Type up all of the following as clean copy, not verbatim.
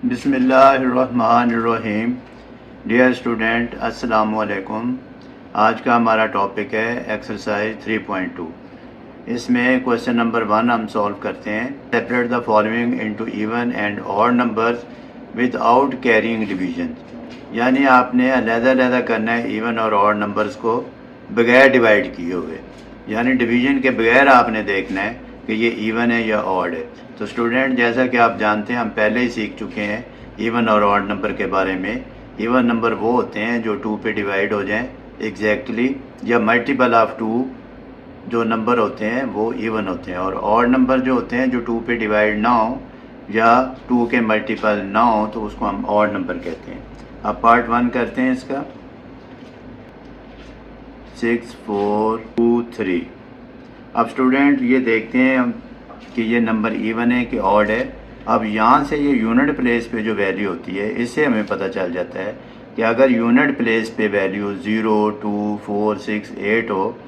बिस्मिल्लाहिर्रहमानिर्रहीम। Dear student, अस्सलाम वालेकुम। आज का हमारा टॉपिक है एक्सरसाइज 3.2। इसमें क्वेश्चन नंबर 1 हम सॉल्व करते हैं। Separate the following into even and odd numbers without carrying division. यानी आपने अलग-अलग करना है इवन और ऑड नंबर्स को बगैर डिवाइड किए हुए, यानी डिवीजन के बगैर आपने देखना है कि ये इवन है या ऑड है। तो स्टूडेंट, जैसा कि आप जानते हैं, हम पहले ही सीख चुके हैं इवन और ऑड नंबर के बारे में। इवन नंबर वो होते हैं जो 2 पे डिवाइड हो जाएं एग्जैक्टली, या मल्टीपल ऑफ 2 जो नंबर होते हैं वो इवन होते हैं। और ऑड नंबर जो होते हैं जो 2 पे डिवाइड ना हो या 2 के मल्टीपल ना हो तो उसको हम ऑड नंबर कहते हैं। अब पार्ट 1 करते हैं इसका। 6 4 2 3। अब स्टूडेंट ये देखते हैं हम कि ये नंबर इवन है कि ऑड है। अब यहाँ से ये यूनिट प्लेस पे जो वैल्यू होती है, इससे हमें पता चल जाता है कि अगर यूनिट प्लेस पे वैल्यू 0 2 4 6 8 हो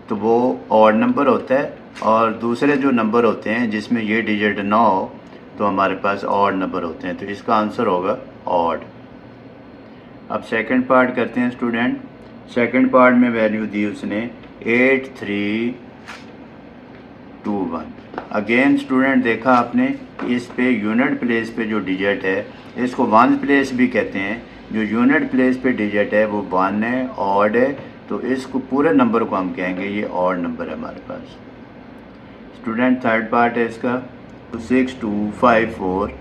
तो वो ऑड नंबर होता है, और दूसरे जो नंबर होते हैं जिसमें ये डिजिट ना हो तो हमारे पास ऑड नंबर होते हैं। तो इसका आंसर होगा ऑड। अब सेकंड पार्ट करते हैं स्टूडेंट। सेकंड पार्ट में वैल्यू दी उसने 8 3 2 1। अगेन स्टूडेंट, देखा आपने इस पे यूनिट प्लेस पे जो डिजिट है इसको वन प्लेस भी कहते हैं। जो यूनिट प्लेस पे डिजिट है वो 1 है, ऑड है, तो इसको पूरे नंबर को हम कहेंगे ये ऑड नंबर है हमारे पास। स्टूडेंट, थर्ड पार्ट है इसका। 6 2 5 4।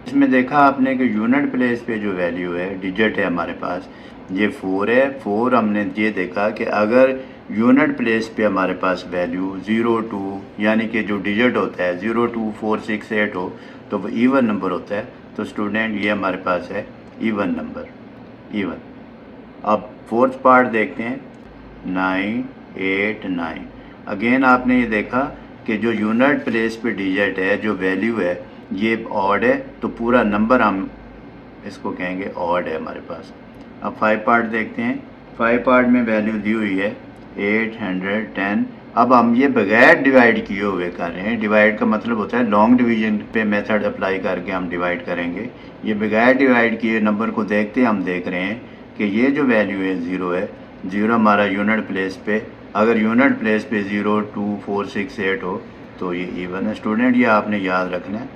इसमें देखा आपने कि यूनिट प्लेस पे जो वैल्यू है डिजिट है हमारे पास ये 4 है। 4 हमने ये देखा कि अगर यूनिट प्लेस पे हमारे पास वैल्यू 0 2 यानी कि जो डिजिट होता है 0 2 4 6 8 हो तो वो इवन नंबर होता है। तो स्टूडेंट ये हमारे पास है इवन नंबर, इवन। अब फोर्थ पार्ट देखते हैं। 9 8 9। अगेन आपने ये देखा कि जो यूनिट प्लेस पे डिजिट है जो वैल्यू है ये ऑड है, तो पूरा नंबर हम इसको कहेंगे ऑड है हमारे पास। अब 5 पार्ट देखते हैं। 5 पार्ट में वैल्यू दी हुई है 810। अब हम ये बगैर डिवाइड किए हुए कर रहे हैं। डिवाइड का मतलब होता है लॉन्ग डिवीजन पे मेथड अप्लाई करके हम डिवाइड करेंगे। ये बगैर डिवाइड किए नंबर को देखते हम देख रहे हैं कि ये जो वैल्यू है 0 है। 0 हमारा यूनिट प्लेस पे, अगर यूनिट प्लेस पे 0 2 4 6 8 हो तो ये इवन है। स्टूडेंट, ये आपने याद रखना है।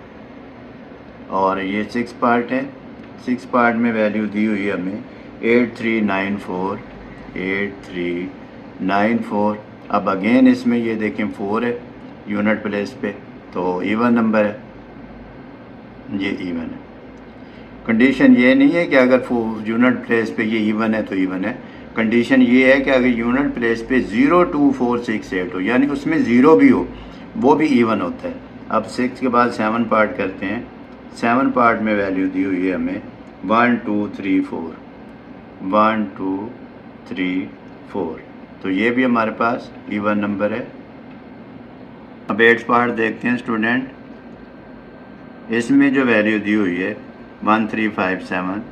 और ये 6 पार्ट है। 6 पार्ट में वैल्यू दी हुई है हमें 8394 8394। अब अगेन इसमें ये देखें 4 है यूनिट प्लेस पे, तो इवन नंबर है, ये इवन है। कंडीशन ये नहीं है कि अगर यूनिट प्लेस पे ये इवन है तो इवन है। कंडीशन ये है कि अगर यूनिट प्लेस पे 0 2 4 6 8 हो, यानी उसमें 0 भी हो, वो भी इवन होता है। अब 6 के बाद 7 पार्ट करते हैं। 7 पार्ट में वैल्यू दी हुई है हमें 1 2 3 4 1 2 3 4, तो ये भी हमारे पास इवन नंबर है। अब 8 पार्ट देखते हैं स्टूडेंट। इसमें जो वैल्यू दी हुई है 1357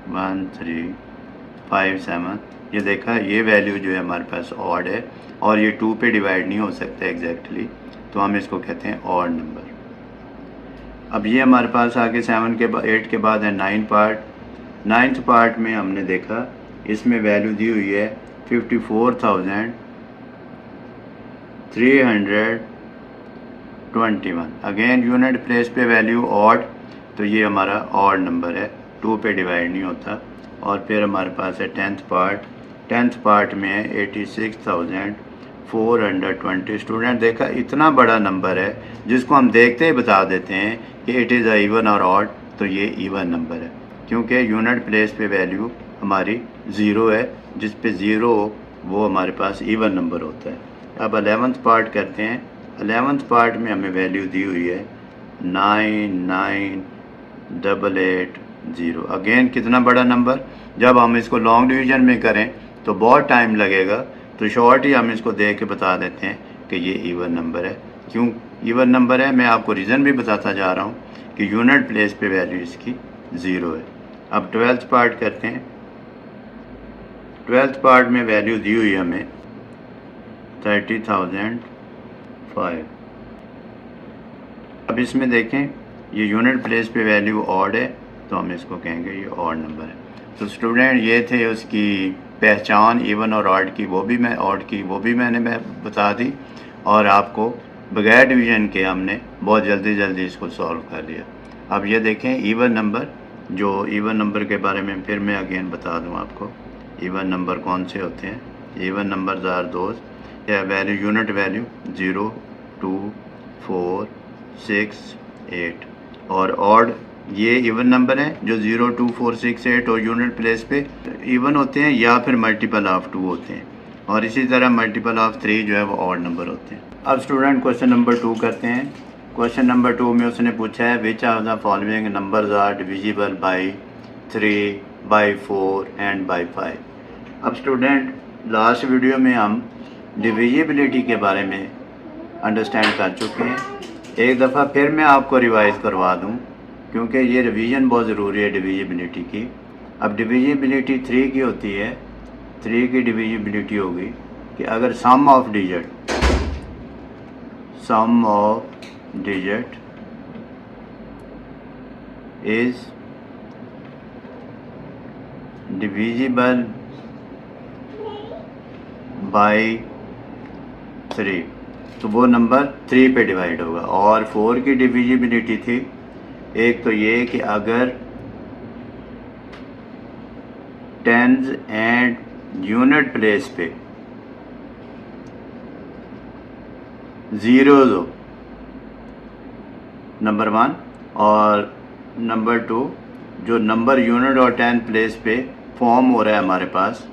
1357, ये देखा ये वैल्यू जो है हमारे पास ऑड है, और ये 2 पे डिवाइड नहीं हो सकता एग्जैक्टली, तो हम इसको कहते हैं ऑड नंबर। अब ये हमारे पास आगे 8 के बाद है 9 पार्ट। 9th पार्ट में हमने देखा इसमें वैल्यू दी हुई है 54,321। अगेन यूनिट प्लेस पे वैल्यू ऑड, तो ये हमारा ऑड नंबर है, 2 पे डिवाइड नहीं होता। और फिर हमारे पास है 10th पार्ट। 10th पार्ट में है 86,420। स्टूडेंट, देखा इतना बड़ा नंबर है जिसको हम देखते ही बता देते हैं कि इट इज़ अ इवन और ऑड, तो ये इवन नंबर है क्योंकि यूनिट प्लेस पे वैल्यू हमारी 0 है, जिस पे 0 हो वो हमारे पास इवन नंबर होता है। अब 11th पार्ट करते हैं। 11th पार्ट में हमें वैल्यू दी हुई है 99880। अगेन कितना बड़ा नंबर, जब हम इसको लॉन्ग डिवीजन में करें तो बहुत टाइम लगेगा, तो शॉर्ट ही हम इसको दे के बता देते हैं कि ये इवन नंबर है। क्यों इवन नंबर है, मैं आपको रीज़न भी बताता जा रहा हूँ कि यूनिट प्लेस पे वैल्यू इसकी 0 है। अब 12th पार्ट करते हैं। 12th पार्ट में वैल्यू दी हुई हमें 30,005। अब इसमें देखें ये यूनिट प्लेस पे वैल्यू ऑड है तो हम इसको कहेंगे ये ऑड नंबर है। तो स्टूडेंट ये थे उसकी पहचान इवन और ऑड की, वो भी मैंने बता दी, और आपको बगैर डिवीज़न के हमने बहुत जल्दी इसको सॉल्व कर लिया। अब ये देखें इवन नंबर, जो इवन नंबर के बारे में फिर मैं अगेन बता दूं आपको, इवन नंबर कौन से होते हैं। इवन नंबर्स आर दोज या वैल्यू यूनिट वैल्यू 0, 2, 4, 6, 8, और ऑड ये इवन नंबर हैं जो 0, 2, 4, 6, 8 और यूनिट प्लेस पे इवन होते हैं या फिर मल्टीपल ऑफ 2 होते हैं, और इसी तरह मल्टीपल ऑफ 3 जो है वो ऑड नंबर होते हैं। अब स्टूडेंट क्वेश्चन नंबर 2 करते हैं। क्वेश्चन नंबर 2 में उसने पूछा है which of the following numbers are divisible by 3, by 4 and by 5। अब स्टूडेंट लास्ट वीडियो में हम डिविजिबिलिटी के बारे में अंडरस्टैंड कर चुके हैं। एक दफ़ा फिर मैं आपको रिवाइज़ करवा दूं, क्योंकि ये रिवीजन बहुत ज़रूरी है डिविजिबिलिटी की। अब डिविजिबिलिटी 3 की होती है। 3 की डिविजिबिलिटी होगी कि अगर sum of digit is divisible by 3 तो वो नंबर 3 पे डिवाइड होगा। और 4 की डिविजिबिलिटी थी, एक तो ये कि अगर टेंस एंड यूनिट प्लेस पे ज़ीरोज़ हो, नंबर 1, और नंबर 2 जो नंबर यूनिट और 10 प्लेस पे फॉर्म हो रहा है हमारे पास,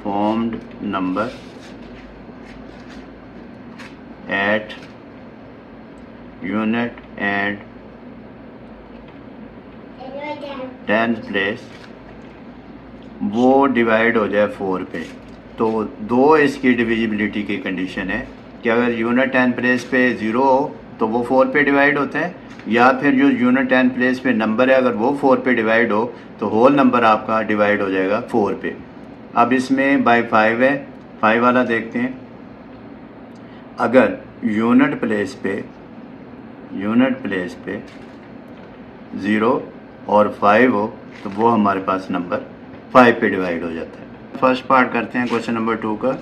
formed number at unit and 10 place, वो डिवाइड हो जाए 4 पे। तो दो इसकी डिविजिबिलिटी की कंडीशन है कि अगर यूनिट 10 प्लेस पे 0 हो तो वो 4 पे डिवाइड होता है, या फिर जो यूनिट 10 प्लेस पे नंबर है अगर वो 4 पे डिवाइड हो तो होल नंबर आपका डिवाइड हो जाएगा 4 पे। अब इसमें बाई 5 है, 5 वाला देखते हैं। अगर यूनिट प्लेस पे 0 और 5 हो तो वो हमारे पास नंबर 5 पे डिवाइड हो जाता है। फर्स्ट पार्ट करते हैं क्वेश्चन नंबर 2 का।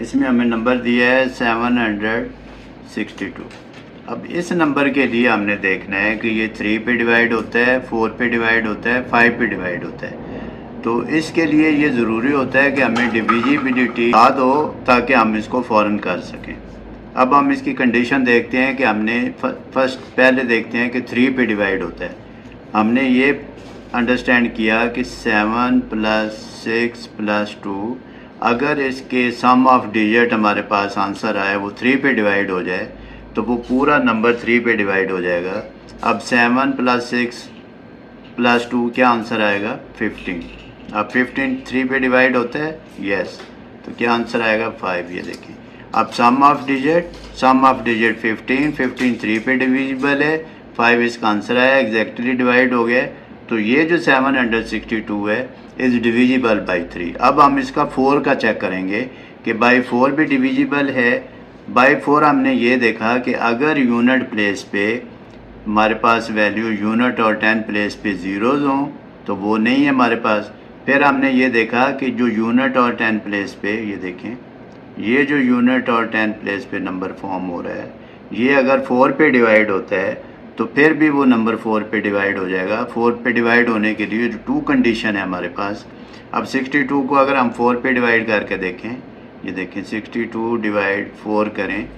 इसमें हमें नंबर दिया है 762। अब इस नंबर के लिए हमने देखना है कि ये 3 पे डिवाइड होता है, 4 पे डिवाइड होता है, 5 पे डिवाइड होता है। तो इसके लिए ये ज़रूरी होता है कि हमें डिविजिबिलिटी याद हो ताकि हम इसको फ़ौरन कर सकें। अब हम इसकी कंडीशन देखते हैं कि हमने पहले देखते हैं कि 3 पे डिवाइड होता है। हमने ये अंडरस्टैंड किया कि 7 + 6 + 2, अगर इसके सम ऑफ डिजिट हमारे पास आंसर आए वो 3 पे डिवाइड हो जाए तो वो पूरा नंबर 3 पे डिवाइड हो जाएगा। अब 7 + 6 + 2 क्या आंसर आएगा? 15। अब 15 3 पे डिवाइड होता है, यस, तो क्या आंसर आएगा? 5। ये देखिए, अब सम ऑफ डिजिट 15, 15 3 पे डिविजिबल है, 5 इसका आंसर आया, एग्जैक्टली डिवाइड हो गया। तो ये जो 762 है इज़ डिविजिबल बाई 3। अब हम इसका 4 का चेक करेंगे कि बाई 4 भी डिविजिबल है। बाई 4 हमने ये देखा कि अगर यूनिट प्लेस पे हमारे पास वैल्यू यूनिट और 10 प्लेस पे ज़ीरोज़ हों तो वो नहीं है हमारे पास। फिर हमने ये देखा कि जो यूनिट और 10 प्लेस पे, ये देखें, ये जो यूनिट और 10 प्लेस पे नंबर फॉर्म हो रहा है, ये अगर 4 पे डिवाइड होता है तो फिर भी वो नंबर 4 पे डिवाइड हो जाएगा। 4 पे डिवाइड होने के लिए जो 2 कंडीशन है हमारे पास। अब 62 को अगर हम 4 पे डिवाइड करके देखें, ये देखें 62 डिवाइड 4 करें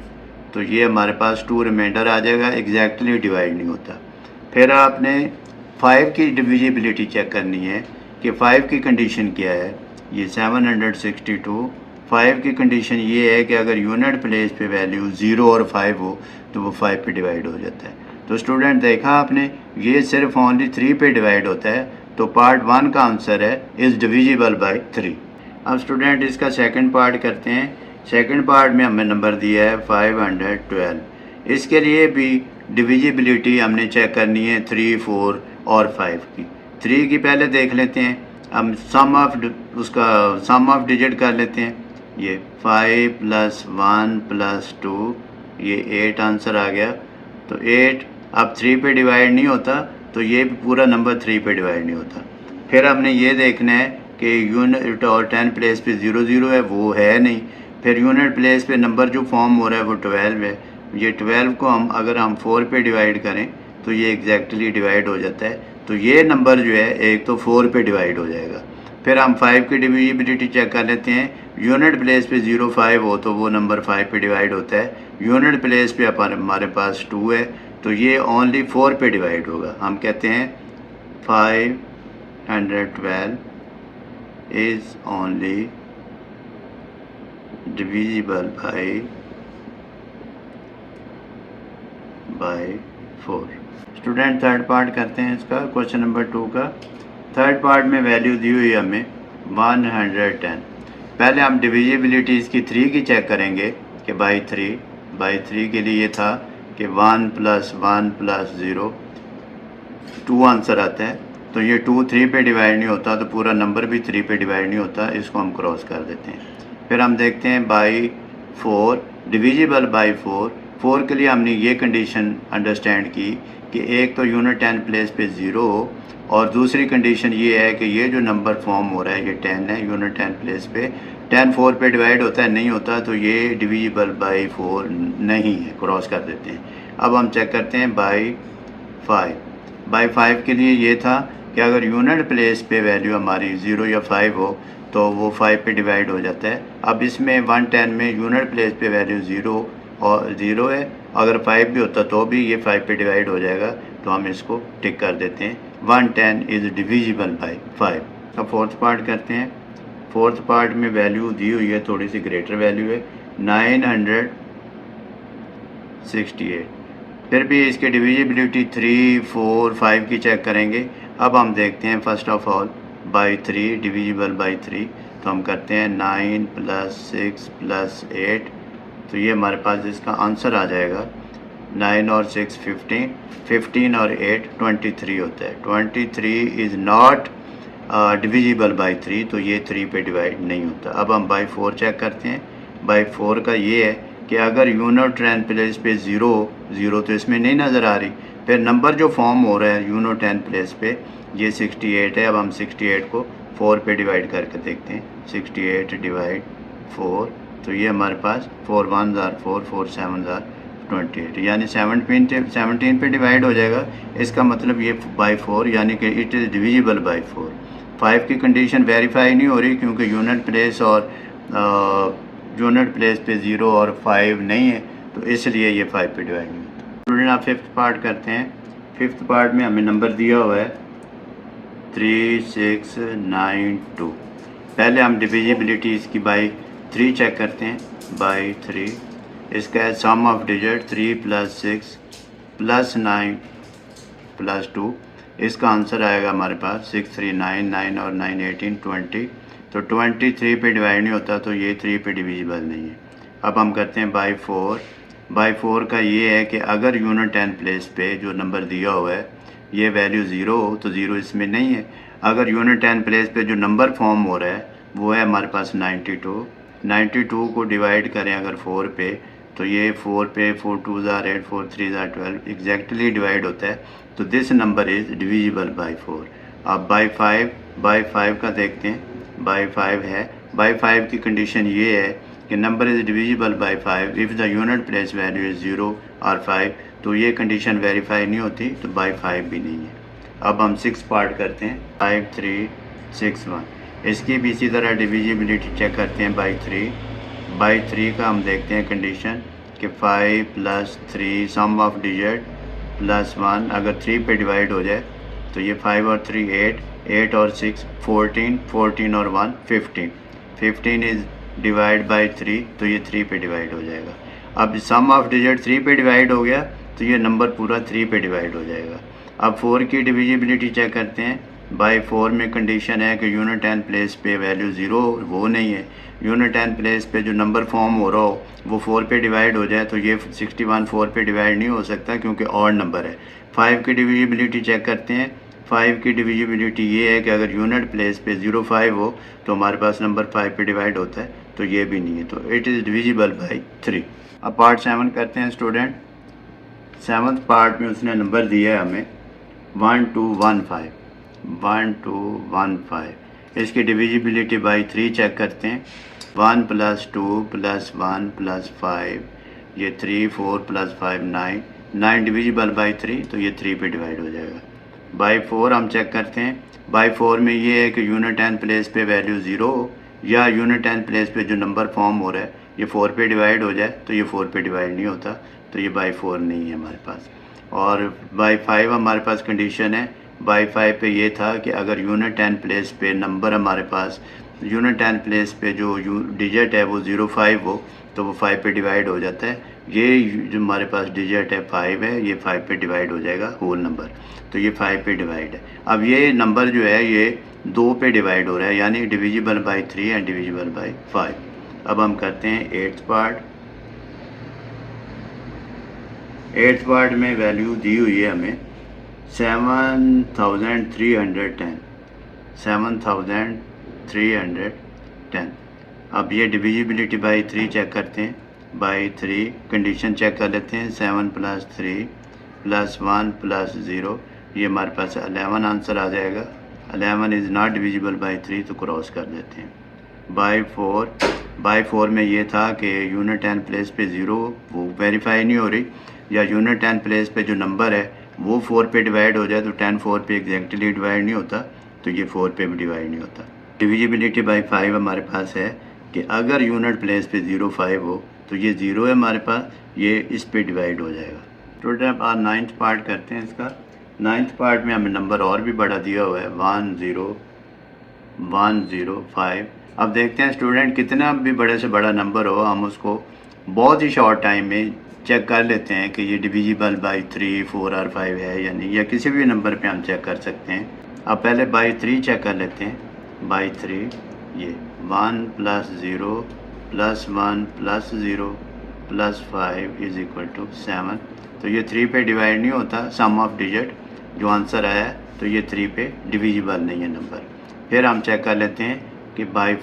तो ये हमारे पास 2 रिमाइंडर आ जाएगा, एग्जैक्टली डिवाइड नहीं होता। फिर आपने 5 की डिविजिबिलिटी चेक करनी है कि 5 की कंडीशन क्या है। ये 762, 5 की कंडीशन ये है कि अगर यूनिट प्लेस पे वैल्यू 0 और 5 हो तो वो 5 पे डिवाइड हो जाता है। तो स्टूडेंट देखा आपने, ये सिर्फ ओनली 3 पे डिवाइड होता है। तो पार्ट 1 का आंसर है इज़ डिविजिबल बाई 3। अब स्टूडेंट इसका सेकंड पार्ट करते हैं। सेकंड पार्ट में हमें नंबर दिया है 512। इसके लिए भी डिविजिबिलिटी हमने चेक करनी है 3, 4 और 5 की। 3 की पहले देख लेते हैं, हम सम ऑफ डिजिट कर लेते हैं। ये 5 + 1 + 2 ये 8 आंसर आ गया। तो 8 अब 3 पे डिवाइड नहीं होता, तो ये पूरा नंबर 3 पे डिवाइड नहीं होता। फिर हमने ये देखना है कि यूनिट और 10 प्लेस पे 0 0 है, वो है नहीं। फिर यूनिट प्लेस पे नंबर जो फॉर्म हो रहा है वो 12 है। ये 12 को अगर हम 4 पे डिवाइड करें तो ये एग्जैक्टली डिवाइड हो जाता है। तो ये नंबर जो है एक तो 4 पे डिवाइड हो जाएगा। फिर हम 5 की डिविजिबिलिटी चेक कर लेते हैं। यूनिट प्लेस पे 0 5 हो तो वो नंबर 5 पे डिवाइड होता है। यूनिट प्लेस पे हमारे पास 2 है, तो ये ओनली 4 पे डिवाइड होगा। हम कहते हैं 512 is only divisible by 4। Student third part करते हैं इसका, क्वेश्चन नंबर 2 का। थर्ड पार्ट में वैल्यू दी हुई हमें 110। पहले हम डिविजिबिलिटी इसकी 3 की चेक करेंगे कि बाई 3 के लिए था कि 1 + 1 + 0 2 आंसर आता है। तो ये 2 3 पे डिवाइड नहीं होता, तो पूरा नंबर भी 3 पे डिवाइड नहीं होता। इसको हम क्रॉस कर देते हैं। फिर हम देखते हैं बाई 4 डिविजिबल बाई 4 के लिए हमने ये कंडीशन अंडरस्टैंड की कि एक तो यूनिट 10 प्लेस पे 0 हो, और दूसरी कंडीशन ये है कि ये जो नंबर फॉर्म हो रहा है ये 10 है। यूनिट 10 प्लेस पे 10 4 पे डिवाइड होता है, नहीं होता, तो ये डिविजिबल बाई 4 नहीं है। क्रॉस कर देते हैं। अब हम चेक करते हैं बाई 5 के लिए ये था कि अगर यूनिट प्लेस पे वैल्यू हमारी 0 या 5 हो तो वो 5 पे डिवाइड हो जाता है। अब इसमें 110 में यूनिट प्लेस पे वैल्यू 0 है, अगर 5 भी होता तो भी ये 5 पे डिवाइड हो जाएगा। तो हम इसको टिक कर देते हैं। 110 इज़ डिविजिबल बाई 5। अब फोर्थ पार्ट करते हैं। फोर्थ पार्ट में वैल्यू दी हुई है, थोड़ी सी ग्रेटर वैल्यू है 968। फिर भी इसकी डिविजिबिलिटी 3 4 5 की चेक करेंगे। अब हम देखते हैं first of all by 3 divisible by 3। तो हम करते हैं 9 + 6 + 8, तो ये हमारे पास इसका आंसर आ जाएगा। 9 और 6 15 और 8 23 होता है। 23 इज़ नॉट डिविजिबल बाई 3, तो ये 3 पे डिवाइड नहीं होता। अब हम बाई 4 चेक करते हैं। बाई 4 का ये है कि अगर यूनिट 10 प्लेस पे 0 तो इसमें नहीं नज़र आ रही। फिर नंबर जो फॉर्म हो रहा है यूनिट 10 प्लेस पे ये 68 है। अब हम 68 को 4 पे डिवाइड करके देखते हैं। 68 डिवाइड 4, तो ये हमारे पास 4 1 are 4 4 7 are 28, यानी 17 पे डिवाइड हो जाएगा। इसका मतलब ये बाई 4, यानी कि इट इज़ डिविजिबल बाई 4। 5 की कंडीशन वेरीफाई नहीं हो रही क्योंकि यूनिट प्लेस पे 0 और 5 नहीं है, तो इसलिए ये 5 पे डिवाइड नहीं होता। स्टूडेंट आप फिफ्थ पार्ट करते हैं। फिफ्थ पार्ट में हमें नंबर दिया हुआ है 3692। पहले हम डिविजिबिलिटी इसकी बाई 3 चेक करते हैं। बाई 3 इसका है सम ऑफ डिजिट 3 + 6 + 9 + 2। इसका आंसर आएगा हमारे पास 6 3 9 9 और 9 18 20। तो 23 पे डिवाइड नहीं होता, तो ये 3 पे डिविजिबल नहीं है। अब हम करते हैं बाई 4। बाई 4 का ये है कि अगर यूनिट 10 प्लेस पे जो नंबर दिया हुआ है ये वैल्यू 0 हो तो 0 इसमें नहीं है। अगर यूनिट 10 प्लेस पे जो नंबर फॉर्म हो रहा है वो है हमारे पास 92 को डिवाइड करें अगर 4 पे, तो ये 4 पे 4 2 are 8 4 3 are 12 एग्जैक्टली डिवाइड होता है। तो this number is divisible by 4। अब बाई 5 का देखते हैं। बाई 5 है। बाई 5 की कंडीशन ये है कि number is divisible by 5 if the unit place value is 0 और 5, तो ये कंडीशन वेरीफाई नहीं होती, तो बाई 5 भी नहीं है। अब हम 6 पार्ट करते हैं। 5 3 6 1। इसकी भी इसी तरह डिविजिबिलिटी चेक करते हैं बाई 3। बाई 3 का हम देखते हैं कंडीशन कि 5 + 3 सम ऑफ डिजिट +1 अगर 3 पे डिवाइड हो जाए तो ये 5 और 3 8 और 6 14 और 1 15 इज़ डिवाइड बाई 3, तो ये 3 पे डिवाइड हो जाएगा। अब सम ऑफ डिजिट 3 पे डिवाइड हो गया तो ये नंबर पूरा 3 पे डिवाइड हो जाएगा। अब 4 की डिविजिबिलिटी चेक करते हैं। बाई 4 में कंडीशन है कि यूनिट 10 प्लेस पे वैल्यू 0 वो नहीं है। यूनिट 10 प्लेस पे जो नंबर फॉर्म हो रहा हो वो 4 पे डिवाइड हो जाए, तो ये 61 4 पे डिवाइड नहीं हो सकता क्योंकि ऑड नंबर है। 5 की डिविजिबिलिटी चेक करते हैं। 5 की डिविजिबिलिटी ये है कि अगर यूनिट प्लेस पे 0 5 हो तो हमारे पास नंबर 5 पे डिवाइड होता है, तो ये भी नहीं है, तो इट इज़ डिविजिबल बाई 3। अब पार्ट 7 करते हैं स्टूडेंट। 7th पार्ट में उसने नंबर दिया है हमें 1215। 1215 इसकी डिविजिबिलिटी बाई 3 चेक करते हैं। 1 + 2 + 1 + 5, ये 3 4 + 5 9, 9 डिविजिबल बाई 3, तो ये 3 पे डिवाइड हो जाएगा। बाई 4 हम चेक करते हैं। बाई 4 में ये है कि यूनिट एंड प्लेस पे वैल्यू 0 हो, या यूनिट एंड प्लेस पे जो नंबर फॉर्म हो रहा है ये 4 पे डिवाइड हो जाए, तो ये 4 पे डिवाइड नहीं होता, तो ये बाई 4 नहीं है हमारे पास। और बाई 5 हमारे पास कंडीशन है। बाई 5 पे ये था कि अगर यूनिट एंड प्लेस पे नंबर हमारे पास यूनिट एंड प्लेस पे जो डिजिट है वो 05 हो, तो वो 5 पे डिवाइड हो जाता है। ये जो हमारे पास डिजिट है 5 है, ये 5 पे डिवाइड हो जाएगा होल नंबर, तो ये 5 पे डिवाइड है। अब ये नंबर जो है ये 2 पे डिवाइड हो रहा है, यानी divisible by 3 and divisible by 5। अब हम करते हैं 8th पार्ट। 8th पार्ट में वैल्यू दी हुई है हमें 7310। 7310। अब ये डिविजिबिलिटी बाई 3 चेक करते हैं। बाई 3 कंडीशन चेक कर लेते हैं। 7 + 3 + 1 + 0, ये हमारे पास 11 आंसर आ जाएगा। 11 इज़ नॉट डिविजिबल बाई 3, तो क्रॉस कर देते हैं। बाई 4 में ये था कि यूनिट एंड प्लेस पे 0 वो वेरीफाई नहीं हो रही, या यूनिट एंड प्लेस पे जो नंबर है वो 4 पे डिवाइड हो जाए, तो 10 4 पे एग्जैक्टली डिवाइड नहीं होता, तो ये 4 पे भी डिवाइड नहीं होता। डिविजिबिलिटी बाई 5 हमारे पास है कि अगर यूनिट प्लेस पे 05 हो, तो ये 0 है हमारे पास, ये इस पे डिवाइड हो जाएगा। स्टूडेंट अब 9th पार्ट करते हैं इसका। 9th पार्ट में हमें नंबर और भी बड़ा दिया हुआ है 10105। अब देखते हैं स्टूडेंट, कितना भी बड़े से बड़ा नंबर हो हम उसको बहुत ही शॉर्ट टाइम में चेक कर लेते हैं कि ये डिविजिबल बाई 3 4 और 5 है या नहीं, या किसी भी नंबर पे हम चेक कर सकते हैं। अब पहले बाई 3 चेक कर लेते हैं। बाई 3 ये 1 + 0 + 1 + 0 + 5 = 7, तो ये 3 पे डिवाइड नहीं होता। सम ऑफ डिजिट जो आंसर आया है, तो ये 3 पे डिविजिबल नहीं है नंबर। फिर हम चेक कर लेते हैं कि बाई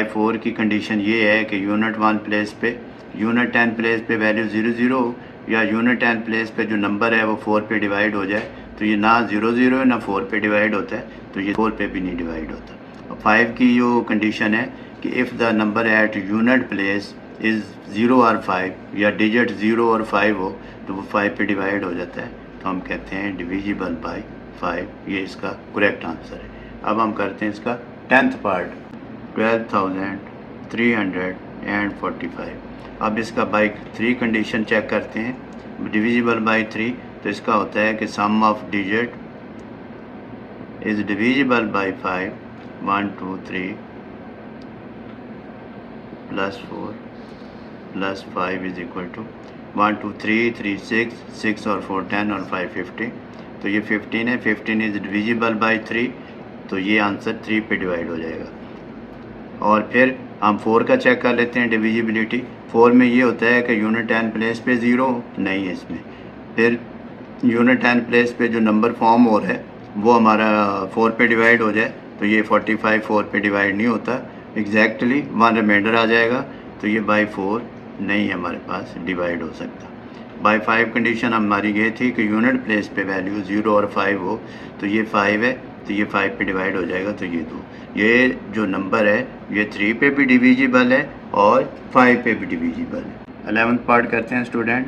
4 की कंडीशन ये है कि यूनिट 1 प्लेस पे यूनिट 10 प्लेस पे वैल्यू 00 हो, या यूनिट 10 प्लेस पे जो नंबर है वो 4 पे डिवाइड हो जाए, तो ये ना 00 है ना 4 पे डिवाइड होता है, तो ये 4 पे भी नहीं डिवाइड होता। और 5 की जो कंडीशन है कि if the number at unit place is 0 और 5, या डिजिट 0 और 5 हो, तो वो 5 पे डिवाइड हो जाता है, तो हम कहते हैं डिविजिबल बाई 5। ये इसका करेक्ट आंसर है। अब हम करते हैं इसका 10th पार्ट 12345। अब इसका बाई 3 कंडीशन चेक करते हैं। डिविजिबल बाई 3, तो इसका होता है कि sum of digit is divisible by 5। 1 2 3 + 4 + 5 = 1 2 3 3 6 और 4 10 और 5 15, तो ये 15 है। 15 इज़ डिविजिबल बाई 3, तो ये आंसर 3 पे डिवाइड हो जाएगा। और फिर हम 4 का चेक कर लेते हैं डिविजिबिलिटी। 4 में ये होता है कि यूनिट एंड प्लेस पे 0 नहीं है इसमें। फिर यूनिट एंड प्लेस पे जो नंबर फॉर्म हो रहा है वो हमारा 4 पे डिवाइड हो जाए, तो ये 45 4 पे डिवाइड नहीं होता, एग्जैक्टली 1 रिमाइंडर आ जाएगा, तो ये बाई 4 नहीं हमारे पास डिवाइड हो सकता। बाई 5 कंडीशन हमारी ये थी कि यूनिट प्लेस पे वैल्यू 0 और 5 हो, तो ये 5 है, तो ये 5 पे डिवाइड हो जाएगा, तो ये 2। ये जो नंबर है ये 3 पे भी डिविजिबल है और 5 पे भी डिविजिबल है। 11th पार्ट करते हैं स्टूडेंट।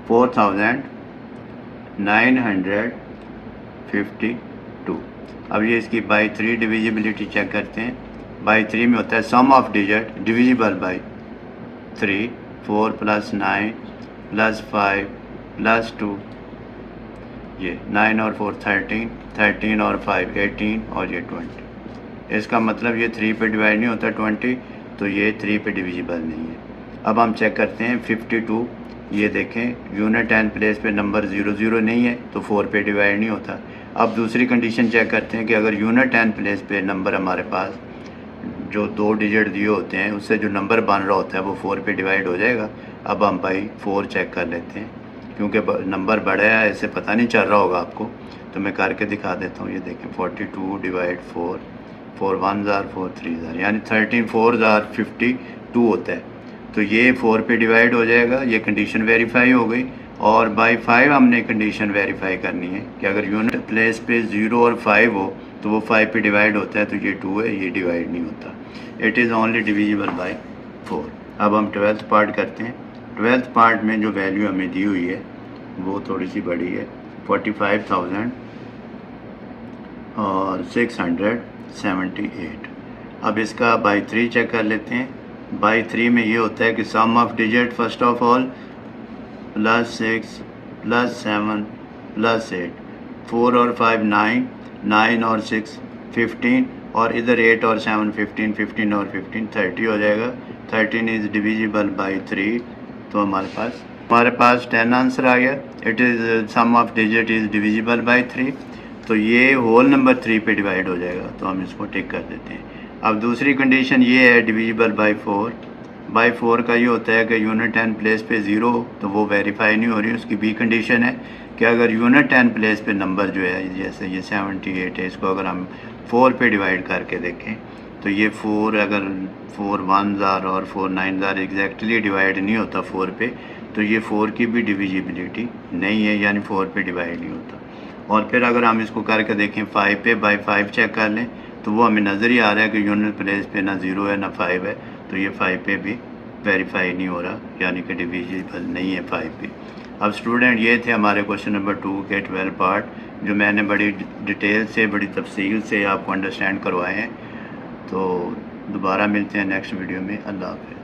4952। अब ये इसकी बाई 3 डिविजिबिलिटी चेक करते हैं। बाई 3 में होता है सम ऑफ डिजिट डिविजिबल बाई 3। 4 + 9 + 5 + 2, ये 9 और 4 13, 13 और 5 18 और ये 20। इसका मतलब ये 3 पे डिवाइड नहीं होता 20, तो ये 3 पे डिविजिबल नहीं है। अब हम चेक करते हैं 52। ये देखें यूनिट एंड प्लेस पे नंबर 00 नहीं है, तो 4 पे डिवाइड नहीं होता। अब दूसरी कंडीशन चेक करते हैं कि अगर यूनिट एंड प्लेस पे नंबर हमारे पास जो 2 डिजिट दिए होते हैं उससे जो नंबर बन रहा होता है वो 4 पे डिवाइड हो जाएगा। अब हम बाई 4 चेक कर लेते हैं, क्योंकि नंबर बड़ा है ऐसे पता नहीं चल रहा होगा आपको, तो मैं करके दिखा देता हूँ। ये देखें 42 / 4, 4 1 ज़ार 4 3 ज़ार, यानी 13 4 ज़ार 52 होता है। तो ये 4 पे डिवाइड हो जाएगा, ये कंडीशन वेरीफाई हो गई। और बाई 5 हमने कंडीशन वेरीफाई करनी है कि अगर यूनिट प्लेस पे 0 और 5 हो तो वो 5 पे डिवाइड होता है, तो ये 2 है, ये डिवाइड नहीं होता। It is only divisible by 4। अब हम 12th पार्ट करते हैं। 12th पार्ट में जो वैल्यू हमें दी हुई है वो थोड़ी सी बड़ी है, 45,000 और 678। अब इसका बाई 3 चेक कर लेते हैं। बाई 3 में ये होता है कि sum of digit first of all +6 +7 +8, 4 और 5 9, 9 और 6 15, और इधर 8 और 7 15, 15 और 15 30 हो जाएगा। 13 इज़ डिविजिबल बाई 3, तो हमारे पास 10 आंसर आ गया। It is sum of digit is divisible by 3, तो ये होल नंबर 3 पे डिवाइड हो जाएगा, तो हम इसको टिक कर देते हैं। अब दूसरी कंडीशन ये है डिविजिबल बाई 4। बाई 4 का ये होता है कि यूनिट 10 प्लेस पे 0 तो वो वेरीफाई नहीं हो रही। उसकी बी कंडीशन है कि अगर यूनिट 10 प्लेस पे नंबर जो है, जैसे ये 78 है, इसको अगर हम 4 पे डिवाइड करके देखें तो ये 4 अगर 4 1 ज़ार और 4 9 ज़ार एग्जैक्टली डिवाइड नहीं होता 4 पे, तो ये 4 की भी डिविजिबिलिटी नहीं है, यानी 4 पे डिवाइड नहीं होता। और फिर अगर हम इसको करके देखें 5 पे, बाई 5 चेक कर लें तो वो हमें नज़र ही आ रहा है कि यूनिट प्लेस पे ना 0 है ना 5 है, तो ये 5 पे भी वेरीफाई नहीं हो रहा, यानी कि डिविजिबल नहीं है 5 पे। अब स्टूडेंट, ये थे हमारे क्वेश्चन नंबर 2 के 12 पार्ट, जो मैंने बड़ी डिटेल से, बड़ी तफसील से आपको अंडरस्टैंड करवाए हैं। तो दोबारा मिलते हैं नेक्स्ट वीडियो में। अल्लाह हाफ़िज़।